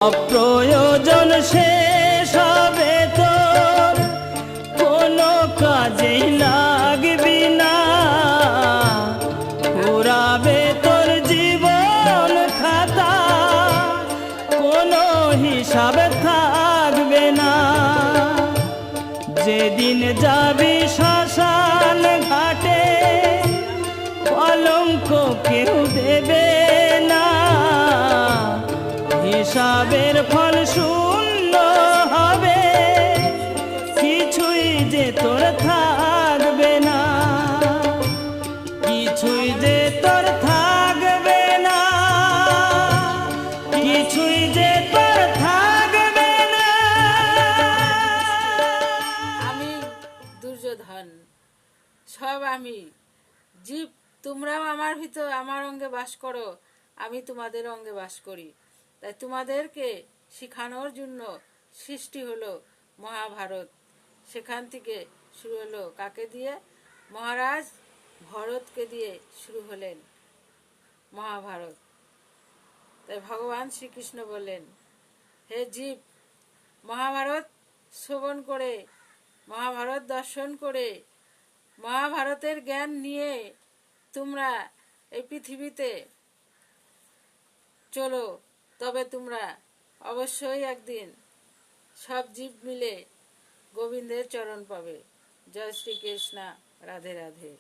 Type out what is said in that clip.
অপ্রয়োজন শেষ হবে তোর, কোনো কাজেই লাগবি না, পুরাবে তোর জীবন খাতা, কোনো হিসাব থাকবে না। যেদিন যাবি শ্মশান ঘাটে, কলঙ্ক কেউ দেবে না, হিসাবের ফল শূন্য হবে, কিছুই যে তোর থাকবে না, কিছুই যে তোর থাকবে না, কিছুই যে তোর থাকবে না। আমি দুর্যোধন, সব আমি জীব, তোমরাও আমার ভিতর আমার অঙ্গে বাস করো, আমি তোমাদের অঙ্গে বাস করি। তাই তোমাদেরকে শেখানোর জন্য সৃষ্টি হলো মহাভারত। সেখান থেকে শুরু হলো কাকে দিয়ে? মহারাজ ভরতকে দিয়ে শুরু হলেন মহাভারত। তাই ভগবান শ্রীকৃষ্ণ বললেন, হে জীব, মহাভারত শ্রবণ করে, মহাভারত দর্শন করে, মহাভারতের জ্ঞান নিয়ে তোমরা এই পৃথিবীতে চলো, তবে তোমরা অবশ্যই একদিন সব জীব মিলে গোবিন্দের চরণ পাবে। জয় শ্রীকৃষ্ণ, রাধে রাধে।